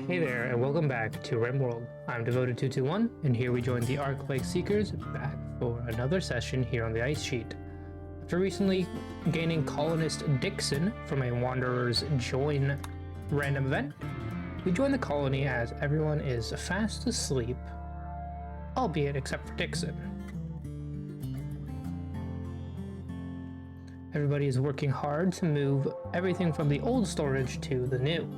Hey there, and welcome back to Rimworld. I'm Devoted221, and here we join the Archlight Seekers back for another session here on the ice sheet. After recently gaining colonist Dixon from a Wanderer's Join random event, we join the colony as everyone is fast asleep, albeit except for Dixon. Everybody is working hard to move everything from the old storage to the new.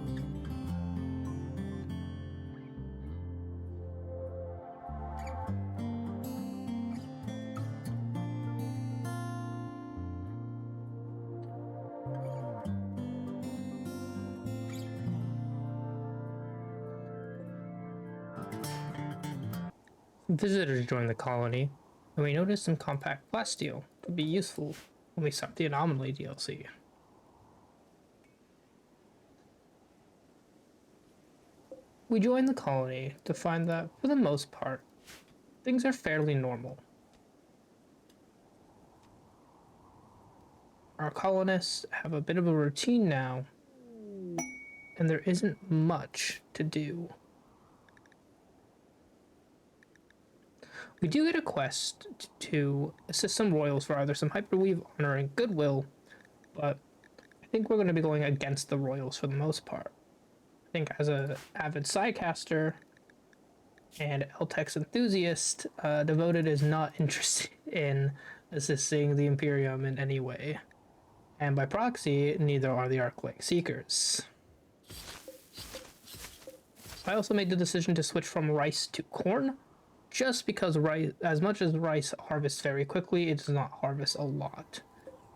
Visitors join the colony, and we notice some compact plasteel to be useful when we start the Anomaly DLC. We join the colony to find that, for the most part, things are fairly normal. Our colonists have a bit of a routine now, and there isn't much to do. We do get a quest to assist some royals for either some hyperweave, honor, and goodwill, but I think we're going to be going against the royals for the most part. I think as an avid Psycaster and LTEX enthusiast, Devoted is not interested in assisting the Imperium in any way. And by proxy, neither are the Archlight Seekers. I also made the decision to switch from rice to corn, just because rice, as much as rice harvests very quickly, it does not harvest a lot.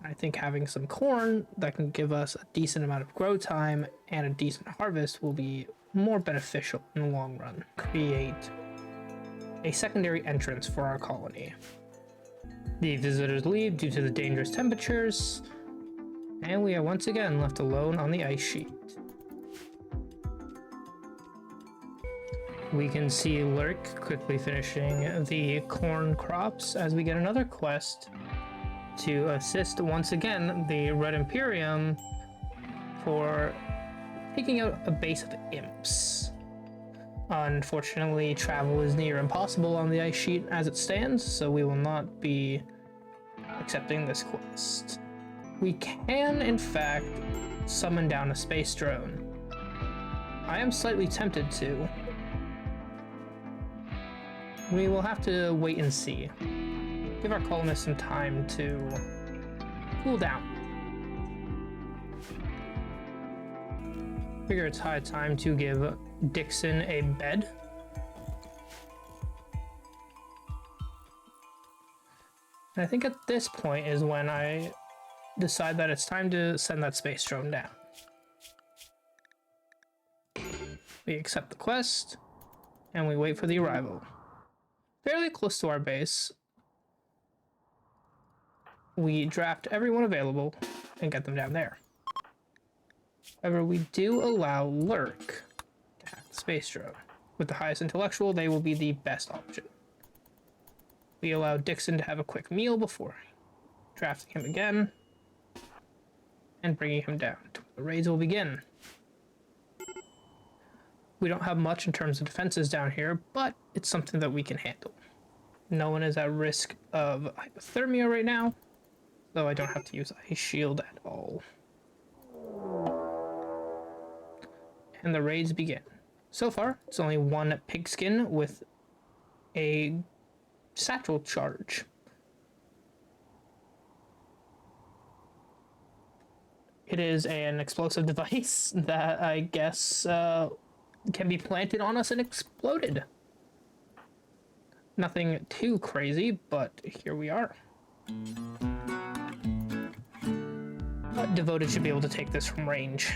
I think having some corn that can give us a decent amount of grow time and a decent harvest will be more beneficial in the long run. Create a secondary entrance for our colony. The visitors leave due to the dangerous temperatures, and we are once again left alone on the ice sheet. We can see Lurk quickly finishing the corn crops as we get another quest to assist once again the Red Imperium for taking out a base of imps. Unfortunately, travel is near impossible on the ice sheet as it stands, so we will not be accepting this quest. We can, in fact, summon down a space drone. I am slightly tempted to. We will have to wait and see. Give our colonists some time to cool down. Figure it's high time to give Dixon a bed. And I think at this point is when I decide that it's time to send that space drone down. We accept the quest, and we wait for the arrival. Fairly close to our base, we draft everyone available and get them down there. However, we do allow Lurk to have the space drone. With the highest intellectual, they will be the best option. We allow Dixon to have a quick meal before drafting him again and bringing him down to where the raids will begin. We don't have much in terms of defenses down here, but it's something that we can handle. No one is at risk of hypothermia right now, though I don't have to use Ice Shield at all. And the raids begin. So far, it's only one pigskin with a satchel charge. It is an explosive device that I guess can be planted on us and exploded. Nothing too crazy, but here we are. But Devoted should be able to take this from range.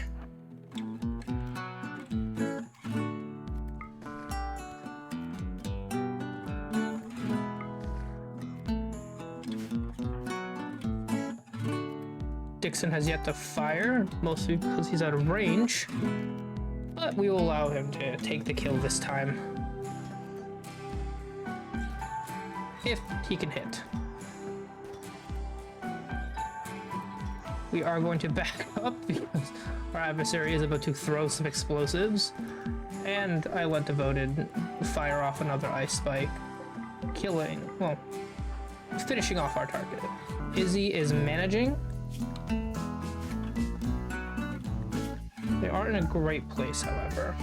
Dixon has yet to fire, mostly because he's out of range. But we will allow him to take the kill this time. If he can hit. We are going to back up because our adversary is about to throw some explosives. And I let Devoted fire off another ice spike, finishing off our target. Izzy is managing. They are in a great place, however.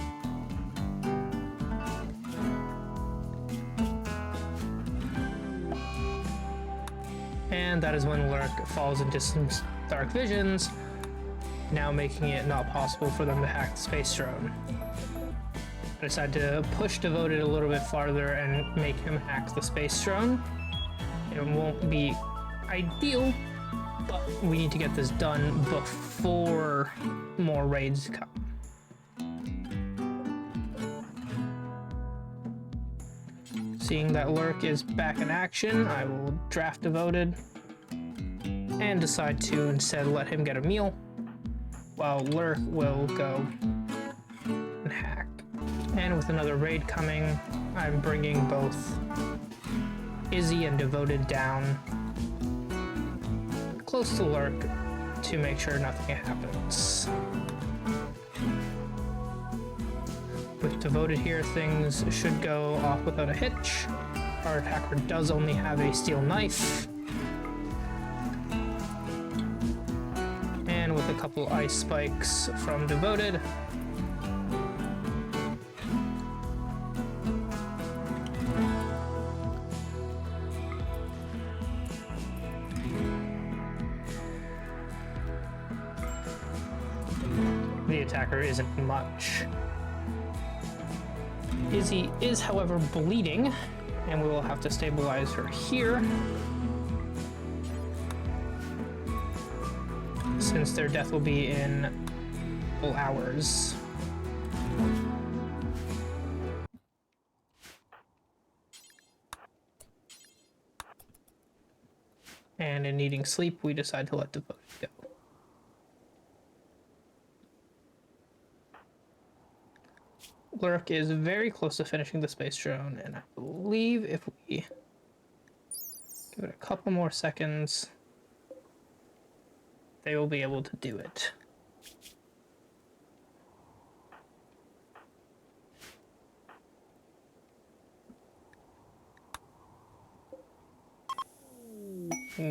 And that is when Lurk falls into some dark visions, now making it not possible for them to hack the space drone. I decided to push Devoted a little bit farther and make him hack the space drone. It won't be ideal, but we need to get this done before more raids come. Seeing that Lurk is back in action, I will draft Devoted and decide to instead let him get a meal, while Lurk will go and hack. And with another raid coming, I'm bringing both Izzy and Devoted down close to Lurk to make sure nothing happens. With Devoted here, things should go off without a hitch. Our attacker does only have a steel knife. And with a couple ice spikes from Devoted, the attacker isn't much. Izzy is, however, bleeding, and we will have to stabilize her here, since their death will be in full hours. And in needing sleep, we decide to let Devoted go. Lurk is very close to finishing the space drone, and I believe if we give it a couple more seconds, they will be able to do it.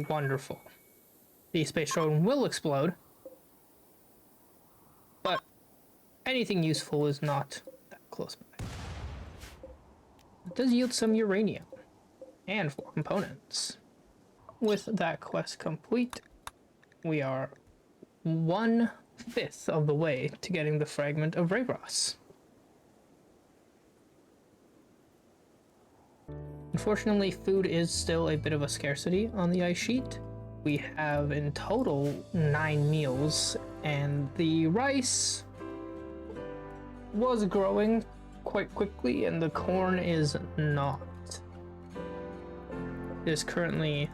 Wonderful. The space drone will explode, but anything useful is not close by. It does yield some uranium and 4 components. With that quest complete, we are 1/5 of the way to getting the fragment of Rayros. Unfortunately, food is still a bit of a scarcity on the ice sheet. We have in total 9 meals, and the rice was growing quite quickly, and the corn is not. It is currently,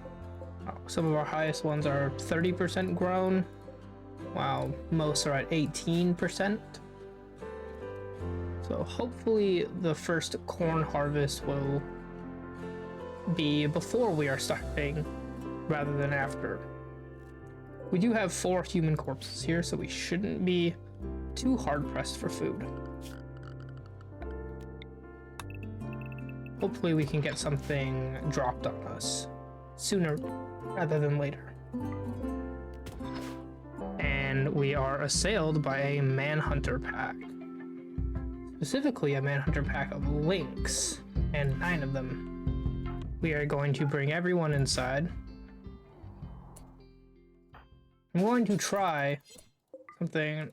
some of our highest ones are 30% grown, while most are at 18%. So hopefully the first corn harvest will be before we are starving, rather than after. We do have 4 human corpses here, so we shouldn't be too hard pressed for food. Hopefully we can get something dropped on us sooner rather than later. And we are assailed by a manhunter pack. Specifically a manhunter pack of lynx, and 9 of them. We are going to bring everyone inside. I'm going to try something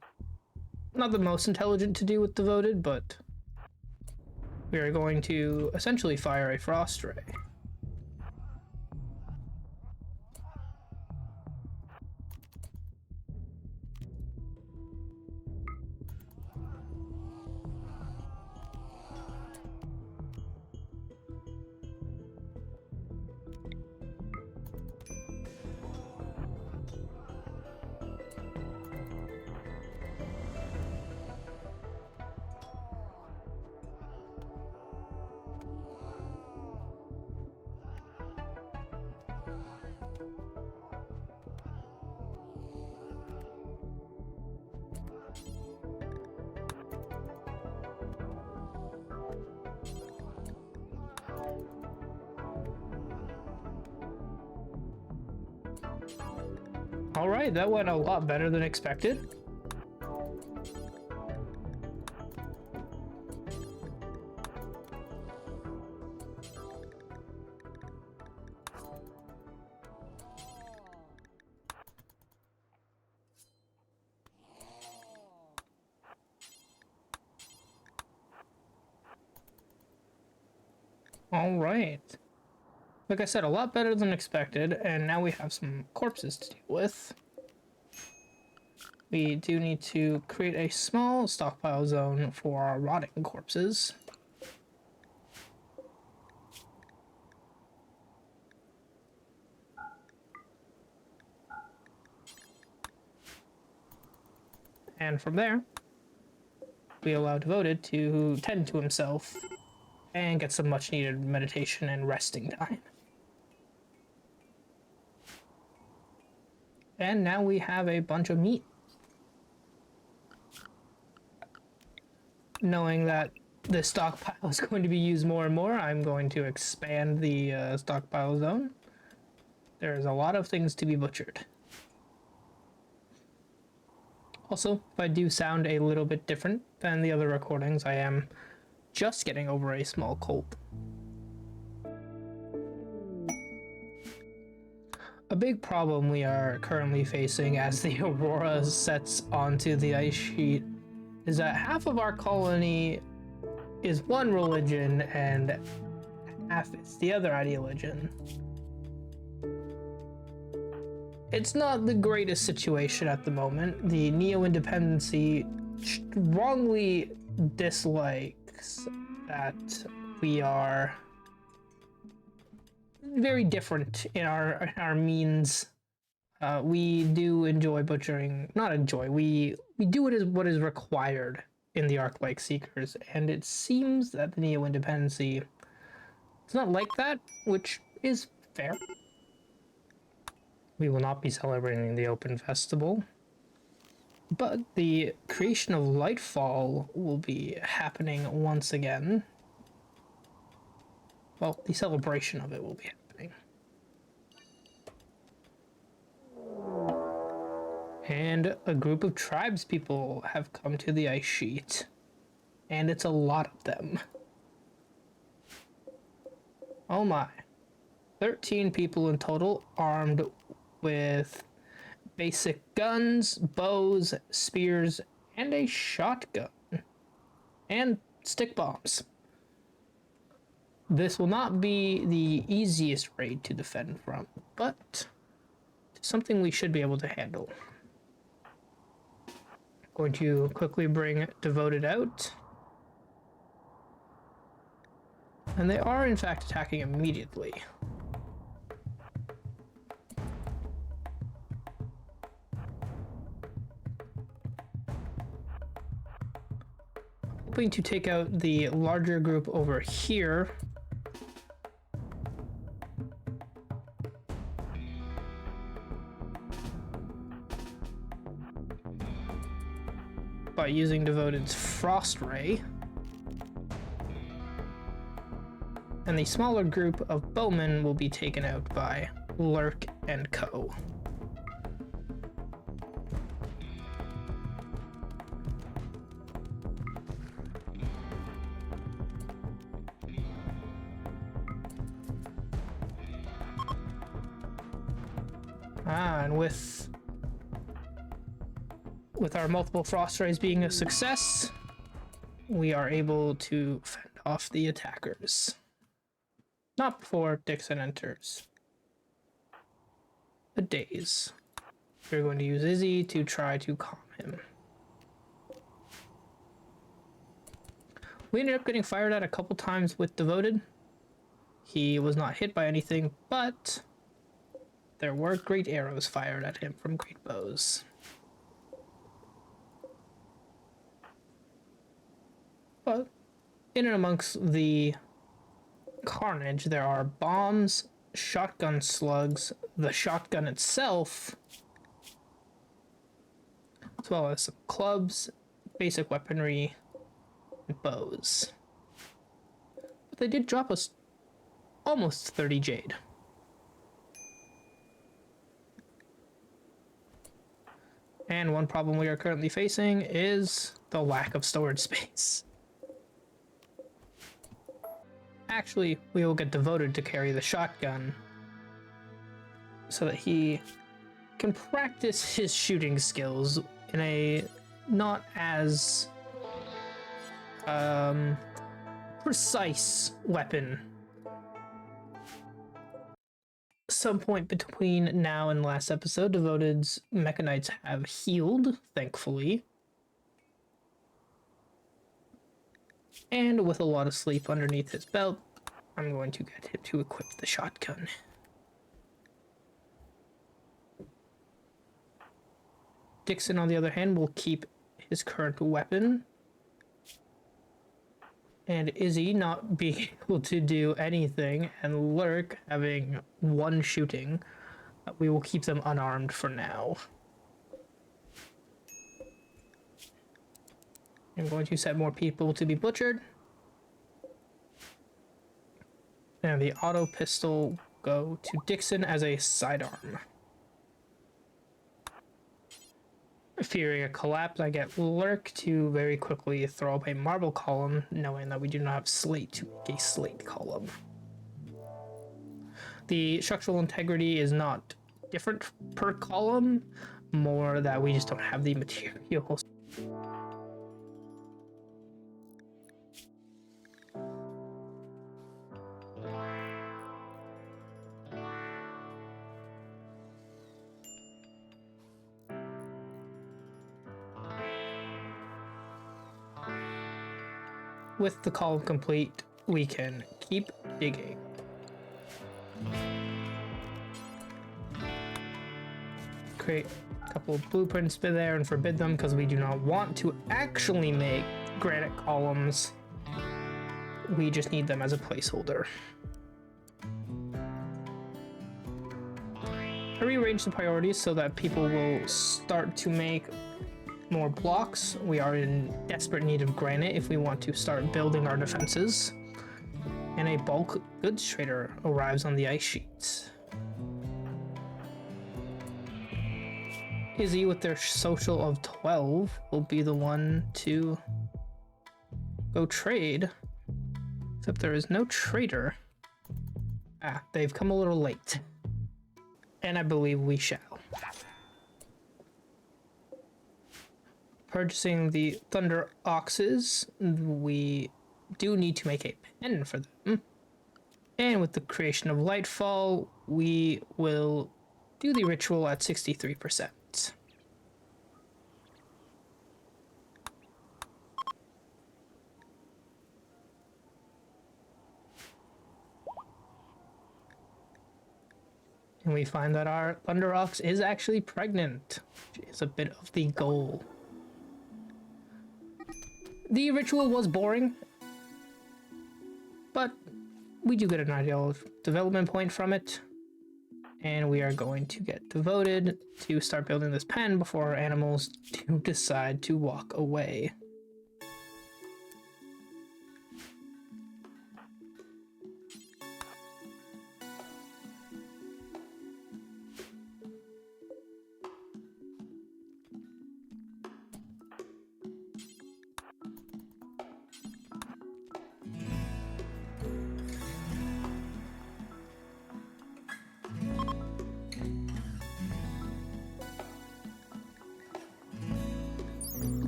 not the most intelligent to do with Devoted, but we are going to essentially fire a frost ray. All right, that went a lot better than expected. All right. Like I said, a lot better than expected, and now we have some corpses to deal with. We do need to create a small stockpile zone for our rotting corpses. And from there, we allow Devoted to tend to himself and get some much needed meditation and resting time. And now we have a bunch of meat. Knowing that the stockpile is going to be used more and more, I'm going to expand the stockpile zone. There's a lot of things to be butchered. Also, if I do sound a little bit different than the other recordings, I am just getting over a small cold. A big problem we are currently facing as the Aurora sets onto the ice sheet is that half of our colony is one religion and half is the other ideologian. It's not the greatest situation at the moment. The neo-independency strongly dislikes that we are very different in our means. We do enjoy butchering. Not enjoy. We do it as what is required in the Archlight Seekers, and it seems that the neo-independency is not like that, which is fair. We will not be celebrating the Open Festival, but the creation of Lightfall will be happening once again. Well, the celebration of it will be happening. And a group of tribespeople have come to the ice sheet, and it's a lot of them. Oh my. 13 people in total, armed with basic guns, bows, spears, and a shotgun. And stick bombs. This will not be the easiest raid to defend from, but something we should be able to handle. Going to quickly bring Devoted out. And they are in fact attacking immediately. Hoping to take out the larger group over here. By using Devoted's Frost Ray. And the smaller group of bowmen will be taken out by Lurk and Co. And with our multiple frost rays being a success, we are able to fend off the attackers. Not before Dixon enters the daze. We're going to use Izzy to try to calm him. We ended up getting fired at a couple times with Devoted. He was not hit by anything, but there were great arrows fired at him from great bows. But in and amongst the carnage, there are bombs, shotgun slugs, the shotgun itself, as well as some clubs, basic weaponry, and bows. But they did drop us almost 30 jade. And one problem we are currently facing is the lack of storage space. Actually, we will get devoted to carry the shotgun so that he can practice his shooting skills in a not as precise weapon. Some point between now and last episode, Devoted's Mechanoids have healed, thankfully. And with a lot of sleep underneath his belt, I'm going to get him to equip the shotgun. Dixon, on the other hand, will keep his current weapon. And Izzy not being able to do anything, and Lurk having one shooting. We will keep them unarmed for now. I'm going to set more people to be butchered. And the auto pistol go to Dixon as a sidearm. Fearing a collapse, I get Lurk to very quickly throw up a marble column, knowing that we do not have slate to make a slate column. The structural integrity is not different per column, more that we just don't have the materials. With the column complete, we can keep digging. Create a couple of blueprints there and forbid them because we do not want to actually make granite columns. We just need them as a placeholder. I rearranged the priorities so that people will start to make more blocks. We are in desperate need of granite if we want to start building our defenses. And a bulk goods trader arrives on the ice sheets. Izzy, with their social of 12, will be the one to go trade. Except there is no trader. Ah, they've come a little late. And I believe we shall. Purchasing the Thunder Oxes, we do need to make a pen for them. And with the creation of Lightfall, we will do the ritual at 63%. And we find that our Thunder Ox is actually pregnant, which is a bit of the goal. The ritual was boring, but we do get an ideal development point from it. And we are going to get devoted to start building this pen before our animals do decide to walk away.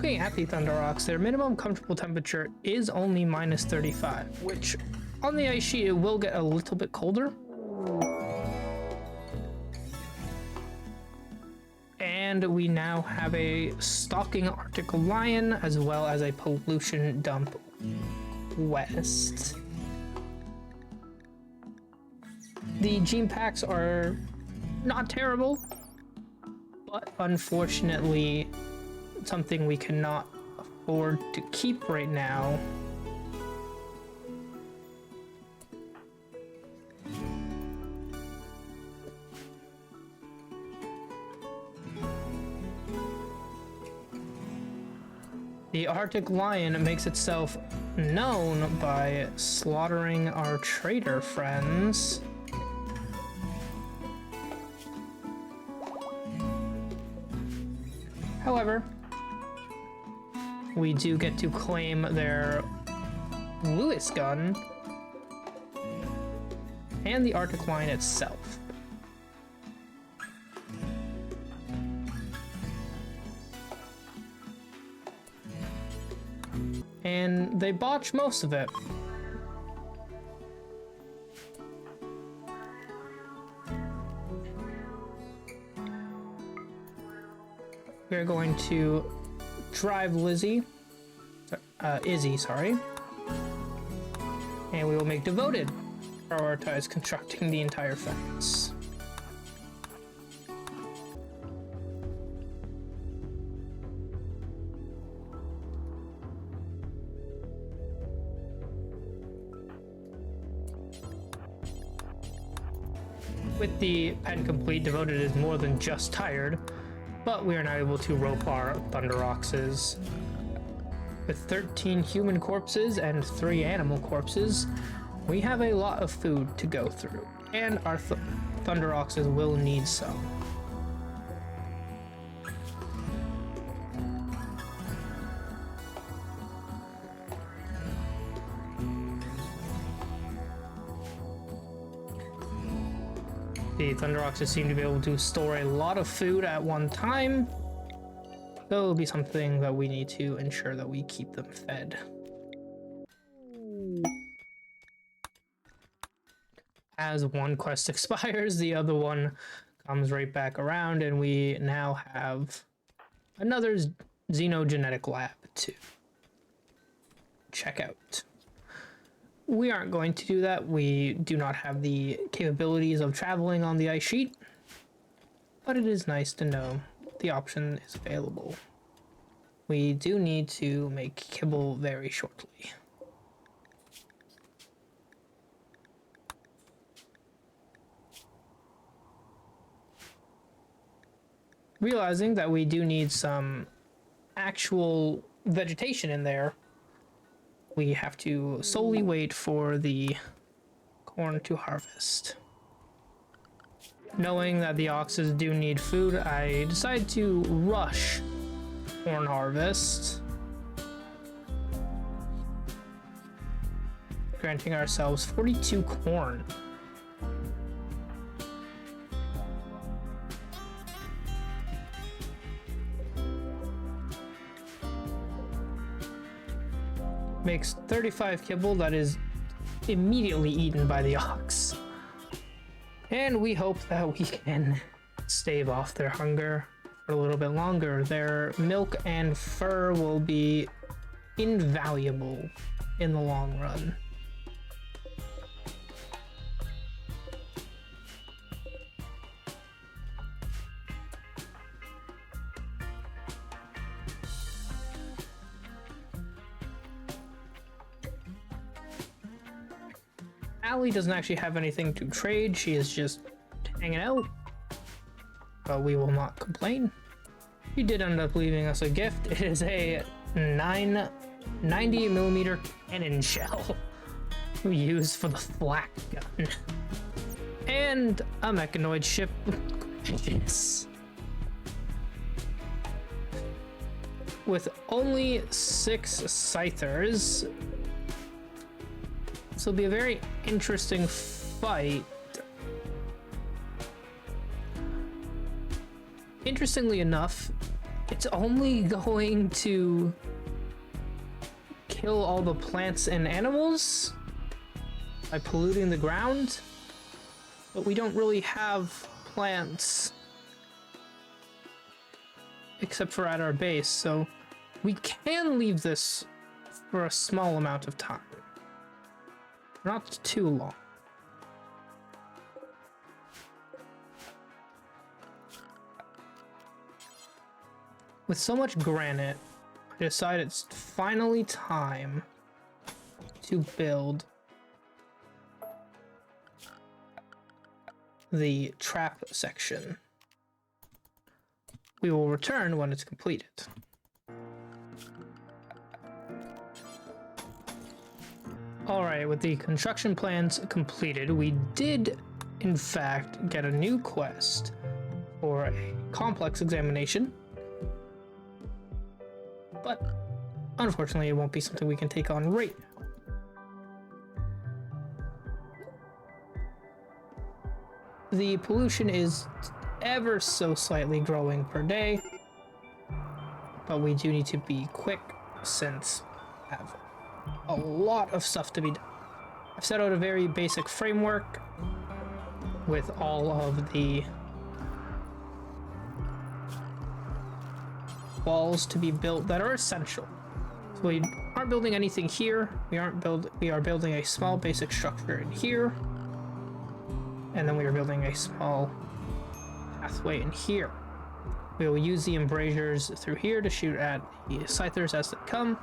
Looking at the Thunder Ox, their minimum comfortable temperature is only minus 35, which on the ice sheet it will get a little bit colder. And we now have a stalking Arctic lion as well as a pollution dump west. The gene packs are not terrible, but unfortunately something we cannot afford to keep right now. The Arctic lion makes itself known by slaughtering our trader friends. However, we do get to claim their Lewis gun and the Arctic line itself. And they botch most of it. We're going to drive Izzy, sorry. And we will make Devoted prioritize constructing the entire fence. With the pen complete, Devoted is more than just tired, but we are now able to rope our Thunderoxes. With 13 human corpses and 3 animal corpses, we have a lot of food to go through, and our Thunderoxes will need some. The Thunderoxes seem to be able to store a lot of food at one time, so it'll be something that we need to ensure that we keep them fed. As one quest expires, the other one comes right back around, and we now have another xenogenetic lab to check out. We aren't going to do that. We do not have the capabilities of traveling on the ice sheet, but it is nice to know the option is available. We do need to make kibble very shortly. Realizing that we do need some actual vegetation in there, we have to solely wait for the corn to harvest. Knowing that the oxes do need food, I decide to rush corn harvest, granting ourselves 42 corn. Makes 35 kibble that is immediately eaten by the ox. And we hope that we can stave off their hunger for a little bit longer. Their milk and fur will be invaluable in the long run. Allie doesn't actually have anything to trade. She is just hanging out. But we will not complain. She did end up leaving us a gift. It is a 90mm cannon shell used for the flak gun. And a mechanoid ship. Yes. With only 6 scythers, this will be a very interesting fight. Interestingly enough, it's only going to kill all the plants and animals by polluting the ground, but we don't really have plants except for at our base, so we can leave this for a small amount of time. Not too long. With so much granite, I decide it's finally time to build the trap section. We will return when it's completed. Alright, with the construction plans completed, we did in fact get a new quest for a complex examination but unfortunately it won't be something we can take on right now. The pollution is ever so slightly growing per day, but we do need to be quick since we have a lot of stuff to be done. I've set out a very basic framework with all of the walls to be built that are essential. So we aren't building anything here. We are building a small basic structure in here, and then we are building a small pathway in here. We will use the embrasures through here to shoot at the scythers as they come,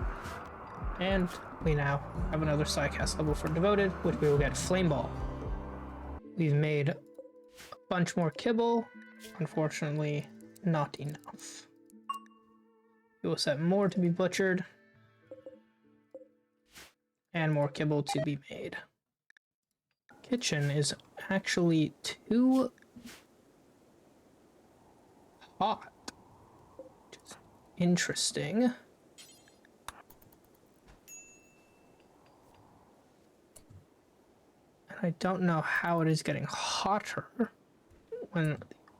and we now have another Psycast level for Devoted, which we will get Flame Ball. We've made a bunch more kibble, unfortunately not enough. We will set more to be butchered, and more kibble to be made. Kitchen is actually too hot, which is interesting. And I don't know how it is getting hotter when the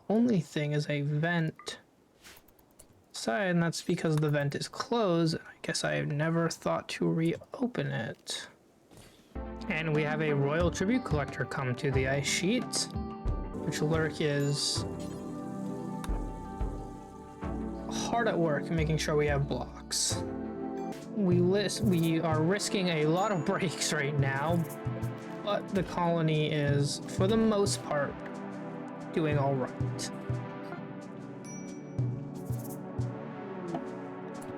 only thing is a vent side, and that's because the vent is closed. I guess I have never thought to reopen it. And we have a royal tribute collector come to the ice sheet, which Lurk is hard at work making sure we have blocks. We are risking a lot of breaks right now, but the colony is, for the most part, doing all right.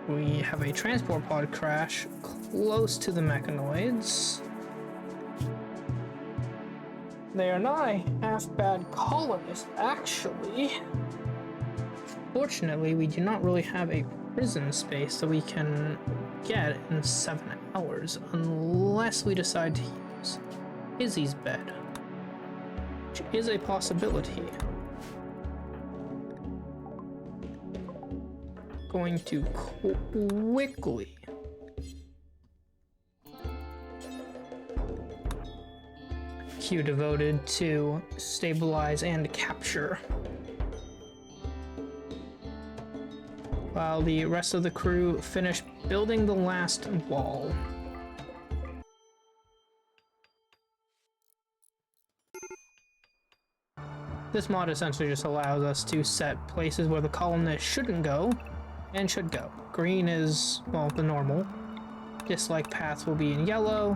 We have a transport pod crash close to the mechanoids. They are not a half-bad colonist, actually. Fortunately, we do not really have a prison space that we can get in 7 hours, unless we decide to use Izzy's bed, which is a possibility. Going to quickly queue Devoted to stabilize and capture, while the rest of the crew finish building the last wall. This mod essentially just allows us to set places where the colonists shouldn't go and should go. Green is, well, the normal. Dislike paths will be in yellow.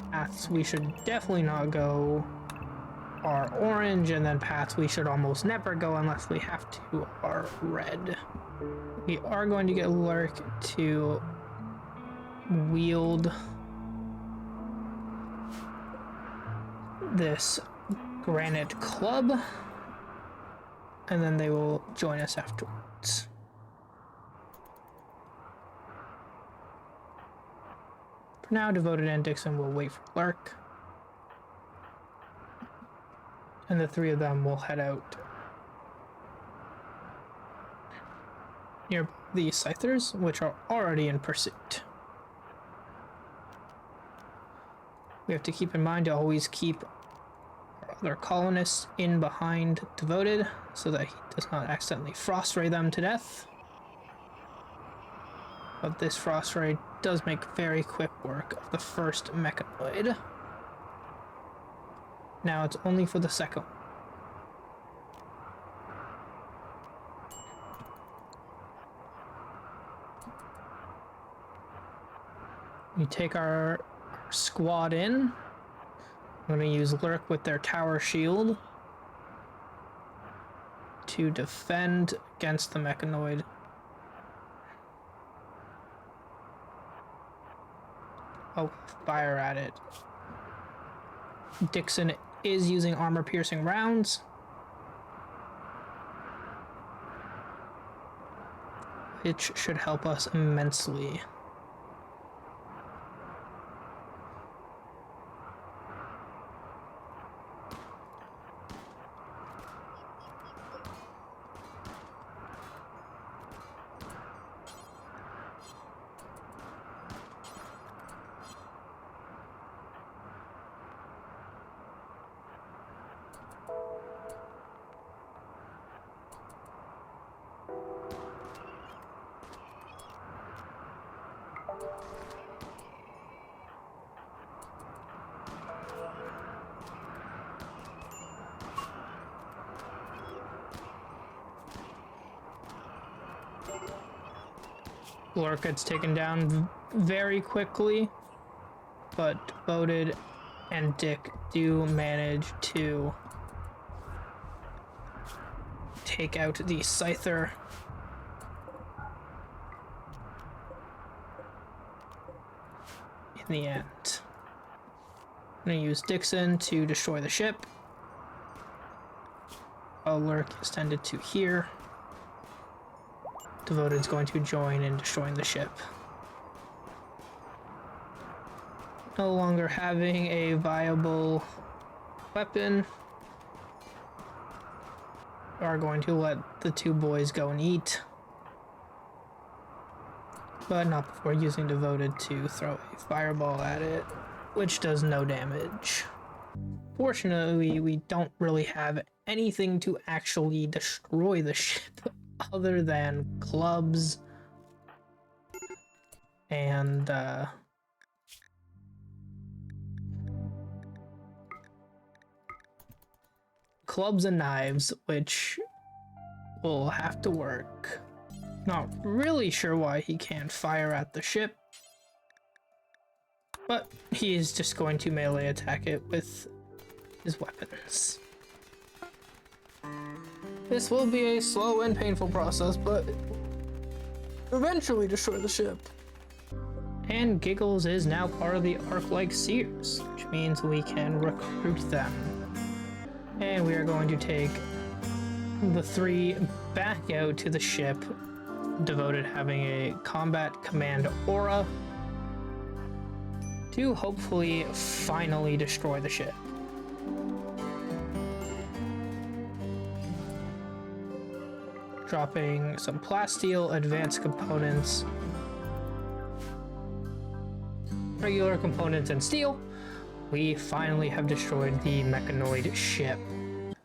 Paths we should definitely not go are orange, and then paths we should almost never go unless we have to are red. We are going to get Lurk to wield this granite club, and then they will join us afterwards. For now, Devoted and Dixon will wait for Lurk, and the three of them will head out near the Scythers, which are already in pursuit. We have to keep in mind to always keep our other colonists in behind Devoted so that he does not accidentally frost ray them to death. But this frost ray does make very quick work of the first mechanoid. Now it's only for the second one. We take our squad in. I'm going to use Lurk with their tower shield to defend against the mechanoid. Oh, fire at it. Dixon is using armor-piercing rounds, which should help us immensely. Lurk gets taken down very quickly, but Devoted and Dick do manage to take out the Scyther. In the end. I'm gonna use Dixon to destroy the ship. Lurk is tended to here. Devoted's going to join in destroying the ship. No longer having a viable weapon. We are going to let the two boys go and eat. But not before using Devoted to throw a fireball at it, which does no damage. Fortunately, we don't really have anything to actually destroy the ship other than clubs and knives, which will have to work. Not really sure why he can't fire at the ship, but he is just going to melee attack it with his weapons. This will be a slow and painful process, but eventually destroy the ship. And Giggles is now part of the Archlight Seekers, which means we can recruit them. And we are going to take the three back out to the ship, Devoted having a combat command aura, to hopefully finally destroy the ship. Dropping some plasteel, advanced components, regular components, and steel, we finally have destroyed the mechanoid ship.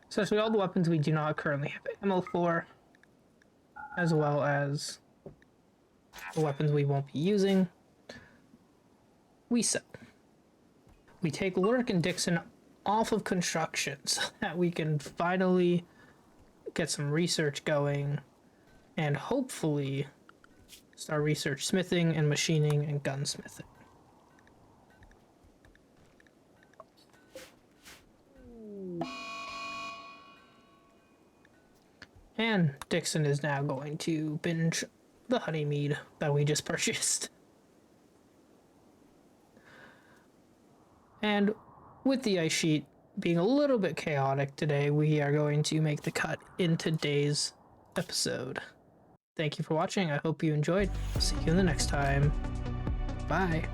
Especially all the weapons we do not currently have ammo for, as well as the weapons we won't be using, we sell. We take Lurk and Dixon off of construction so that we can finally get some research going and hopefully start research smithing and machining and gunsmithing. And Dixon is now going to binge the honey mead that we just purchased. And with the ice sheet being a little bit chaotic today, we are going to make the cut in today's episode. Thank you for watching. I hope you enjoyed. I'll see you in the next time. Bye.